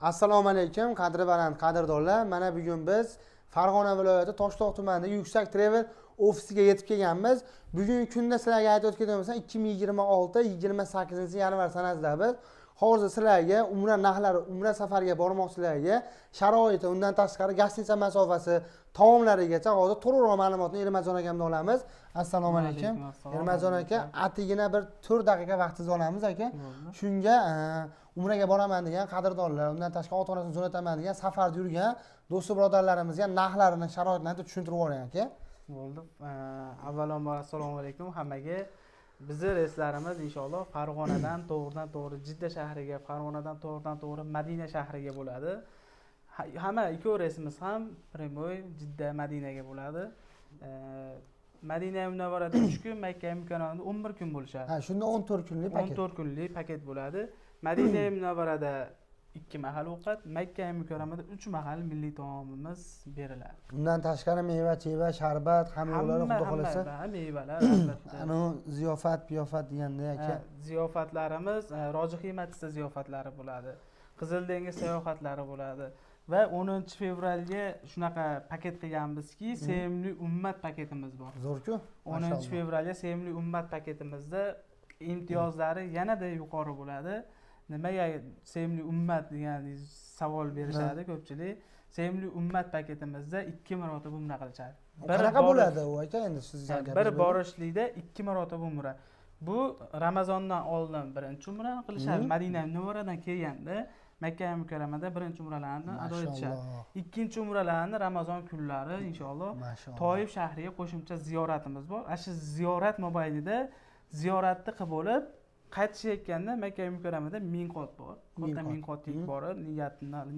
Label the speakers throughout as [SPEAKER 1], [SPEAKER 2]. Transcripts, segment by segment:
[SPEAKER 1] Assalomu alaykum, qadri baland qadrdonlar. Mana bugun biz Farg'ona viloyati Toshloq tumanidagi Yuksak Travel ofisiga yetib kelganmiz. Bugungi kunda sizlarga aytib o'tganimiz 2026-28-yanvar sanasida biz hozir sizlarga umra narxlari, umra safariga bormoqchilarga sharoiti, undan tashqari gostinitsa masofasi, taomlarigacha hozir to'liqroq ma'lumotni Ermatjon akamdan olamiz. Assalomu alaykum. Ermatjon aka, atigina bir 4 daqiqa vaqtingizni olamiz aka. Shunga umraga boraman degan qadrdonlar, undan tashqari ota-onasini jo'nataman degan safarda yurgan do'st birodarlarimizga narxlarini, sharoitlarini tushuntirib yuboring aka.
[SPEAKER 2] Bo'ldi. Avvalambor assalomu alaykum hammaga. Bizning reyslarimiz inshaalloh Farg'onadan to'g'ridan-to'g'ri Jidda shahriga, Farg'onadan to'g'ridan-to'g'ri Madina shahriga bo'ladi. Hamma ikki reysimiz ham primoy Jidda Madinaga bo'ladi. Madina Munavvarada 3 kun, Makka Mukarramada 11 kun bo'lishadi.
[SPEAKER 1] Ha, shunda 14 kunlik paket.
[SPEAKER 2] 14 kunlik paket bo'ladi. Madina Munavvarada 2 mahal ovqat, Makka Mukarramada 3 mahal milliy taomimiz beriladi.
[SPEAKER 1] Undan tashqari meva, cheva, sharbat, hamma yo'llar xudo xolasa.
[SPEAKER 2] Mevalar albatta.
[SPEAKER 1] Ano ziyofat, piyofat deganda aka.
[SPEAKER 2] Ziyofatlarimiz roji qiymatli ziyofatlari bo'ladi. Qizil dengiz sayohatlari bo'ladi. Va 10 fevralga shunaqa paket qilganmizki, sevimli ummat paketimiz bor.
[SPEAKER 1] Zo'r-ku.
[SPEAKER 2] 10 fevralga sevimli ummat paketimizda imtiyozlari yanada yuqori bo'ladi. Nimaga sevimli ummat degan savol berishadi ko'pchilik. Sevimli ummat paketimizda 2 marotaba umra qilishadi.
[SPEAKER 1] Qanaqa bo'ladi u aka endi sizga?
[SPEAKER 2] Bir borishlikda 2 marotaba umra. Bu Ramazondan oldin birinchi umra qilishadi. Madina Munavvaradan kelganda Makka Mukarramada birinchi umralarni ado etishadi. Ikkinchi umralarni Ramazon kunlari inshaalloh Toyib shahriga qo'shimcha ziyoratimiz bor. Shu ziyorat mobaynida ziyoratni qilib olib qaytishayotganda Makka Mukarramada miqot bor. Katta miqotga borib,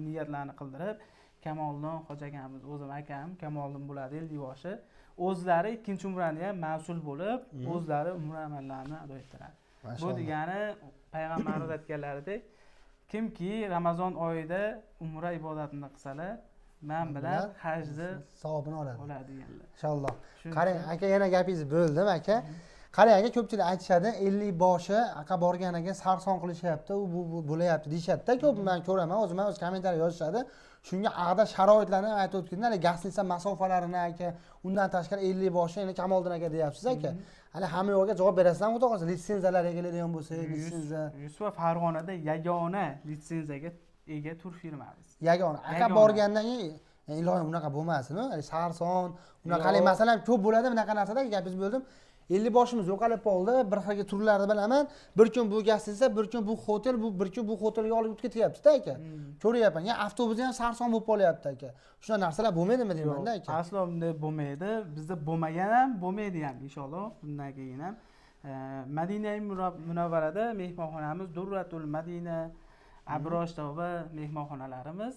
[SPEAKER 2] niyatlarni qildirib, Kamoliddin hoji akamiz, o'zim akam Kamoliddin bo'ladi, 50 yoshi. O'zlari ikkinchi umrani ham mas'ul bo'lib, o'zlari umra amallarini ado ettiradi. Bu degani payg'ambarimiz aytganlaridek, kimki Ramazon oyida umra ibodatini qilsalar, men bilan hajni
[SPEAKER 1] savobini oladi
[SPEAKER 2] deganlar.
[SPEAKER 1] Inshaalloh. Qarang, aka yana gapingizni bo'ldim aka. Qarang aka, ko'pchilik aytishadi, 50 boshi aqa borganiga sarson qilishyapti, bu bo'layapti deyshadi-da, ko'p men ko'raman, o'zim o'z kommentariy yozishadi. Shunga ag'da sharoitlarni aytib o'tganda, gostinitsa masofalarini aka, undan tashqari 50 boshi endi Kamoliddin aka deyapsiz aka. Hali hamma yo'lga javob berasizmi, xudo xohlasa, litsenziyalar egaladigan bo'lsa, litsenziya.
[SPEAKER 2] Yusuf Farg'onada yagona litsenziyaga ega tur firmamiz.
[SPEAKER 1] Yagona. Aka borgandan keyin iloyim unaqa bo'lmasin, sarson, unaqa masalan ko'p bo'ladi bunaqa narsada, gapingiz bo'ldim. 50 boshimiz yo'qolib qoldi. Bir xilga turlarni bilaman. Bir kun bu gostinitsa, bir kun bu hotel, bir kun bu hotelga olib ketyapti-da aka. Ko'ryapman. Ya avtobus ham sarson bo'lib qolyapti aka. Shunday narsalar bo'lmaydimi deyman-da aka.
[SPEAKER 2] Aslo bunday bo'lmaydi. Bizda bo'lmagan ham, bo'lmaydi ham inshaalloh. Bundan keyin ham Madina Munavvarada mehmonxonamiz Durratul Madina, Abrosh Tavba mehmonxonalarimiz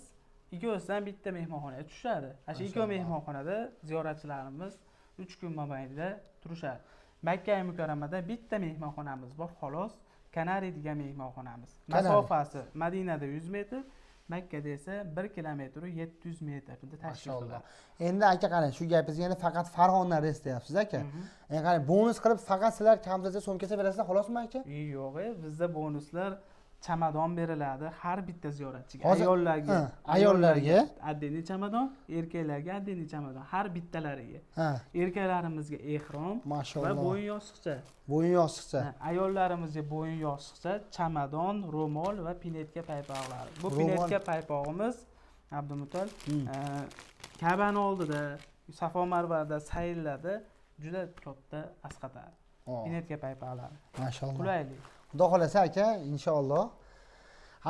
[SPEAKER 2] ikkosidan bitta mehmonxonaga tushadi. Shu ikki mehmonxonada ziyoratchilarimiz 3 kun mobaynida turishadi. Makka Mukarramada bitta mehmonxonamiz bor, xolos. Kanari degan mehmonxonamiz. Masofasi Madinada 100 metr, Makkada esa 1 kilometr 700 metr bunda tashkil qiladi.
[SPEAKER 1] Endi aka qarang, shu gapingizni yana faqat Farg'onadan res deyapsiz aka. Endi qarang, bonus qilib faqat sizlar kamzacha so'mkasi berasizlar, xolosmi aka?
[SPEAKER 2] Yo'q, bizda bonuslar chamadon beriladi har bitta ziyoratchiga.
[SPEAKER 1] Ayollarga
[SPEAKER 2] addiniy chamadon, erkaklarga addiniy chamadon, har bittalariga. Erkaklarimizga ehrom va bo'yin yostiqcha.
[SPEAKER 1] Bo'yin yostiqcha.
[SPEAKER 2] Ayollarimizga bo'yin yostiqcha, chamadon, ro'mol va pinetka paypoqlari. Bu pinetka paypog'imiz Abdumutol Ka'bani oldida, Safo Marvada sayrlarda juda katta asqatadi. Pinetka paypoqlari.
[SPEAKER 1] Mashalloh.
[SPEAKER 2] Qulaylik.
[SPEAKER 1] Xudo xolasa aka, inshaalloh.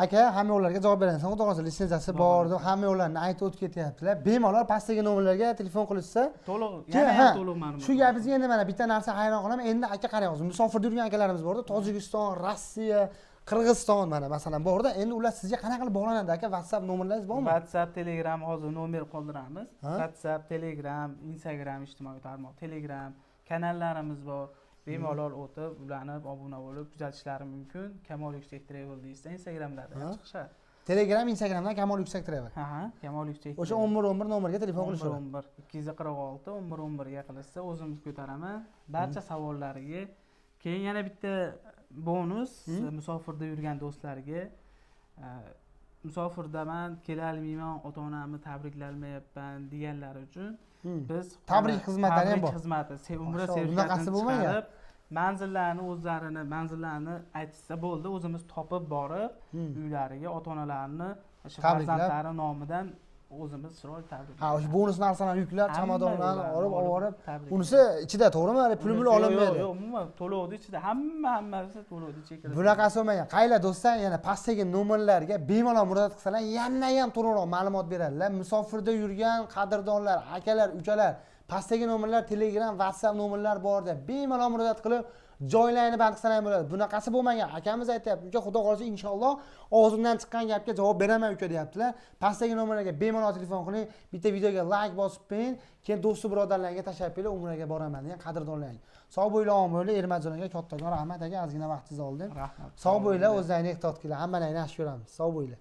[SPEAKER 1] Aka, hamma yo'llarga javob berasiz. Xudo xolasa litsenziyasi bor deb hamma yo'llarni aytib o'tib ketyaptilar. Bemalol pastdagi nomerlarga telefon qilishsa,
[SPEAKER 2] to'liq ma'lumot.
[SPEAKER 1] Shu gapingizga endi mana bitta narsa hayron qolaman. Endi aka qarang, hozir musofirda yurgan akalarimiz borda, Tojikiston, Rossiya, Qirg'iziston mana masalan borda. Endi ular sizga qanaqa qilib bog'lanadi aka? WhatsApp nomerlaringiz bormi?
[SPEAKER 2] WhatsApp, Telegram hozir nomer qoldiramiz. WhatsApp, Telegram, Instagram ijtimoiy tarmoq, Telegram kanallarimiz bor. Bemalol o'tib, ulanib, obuna bo'lib kuzatishlari mumkin. Kamol Yuksak Travel deysa Instagramlarda ham chiqishadi.
[SPEAKER 1] Telegram, Instagramdan Kamol Yuksak Travel.
[SPEAKER 2] Kamol Yuksak.
[SPEAKER 1] O'sha 1111 nomerga telefon qilishadi.
[SPEAKER 2] 246 1111 ga qilsa o'zimiz ko'taraman. Barcha savollariga. Keyin yana bitta bonus musofirda yurgan do'stlarga musofirdaman, kela olmayman, ota-onamni tabriklayolmayapman deganlar uchun biz
[SPEAKER 1] Tabrik xizmatlari ham bor.
[SPEAKER 2] Tabrik xizmati, umra
[SPEAKER 1] Mashallah, bunaqasi
[SPEAKER 2] sertifikatini
[SPEAKER 1] bo'lmagan.
[SPEAKER 2] chiqarib, manzillarini aytsa bo'ldi, o'zimiz topib borib, uylariga ota-onalarini, o'sha
[SPEAKER 1] Tabriklab.
[SPEAKER 2] farzandlari nomidan o'zimiz chiroyli tabrik.
[SPEAKER 1] Ha, o'sha bonus narsalarni yuklab, chamadonlarni olib,
[SPEAKER 2] tabrik.
[SPEAKER 1] unisi ichida to'g'rimi? Pul olinmaydi.
[SPEAKER 2] Yo'q, umuman to'lovni ichida hammasi to'lovni ichiga.
[SPEAKER 1] Bunaqasi bo'lmagan. Qaylar do'stlar, yana pastdagi nomerlarga bemalol murojaat qilsalar, yana ham to'liqroq ma'lumot beradilar. Musofirda yurgan qadrdonlar, akalar, ukalar, pastdagi nomerlar Telegram, WhatsApp nomerlar borda. Bemalol murojaat qilib, joylarni band qilsa ham bo'ladi. Bunaqasi bo'lmagan. Akamiz aytayapti, uka xudo qolsa inshaalloh og'zimdan chiqqan gapga javob beraman uka deyaptilar. Pastdagi nomerlarga bemalol telefon qiling, bitta videoga like bosib qo'ying, keyin do'sti birodarlarga tashlab qo'ying, umraga boraman degan qadrdonlarga. Sog' bo'ylar, omon bo'ylar, Ermatjon aka kattakon rahmat aka, ozgina vaqtingizni oldim.
[SPEAKER 2] Rahmat.
[SPEAKER 1] Sog' bo'ylar, o'zlaringizni ehtiyot qiling. Hammalaringni yaxshi ko'ramiz. Sog' bo'ylar.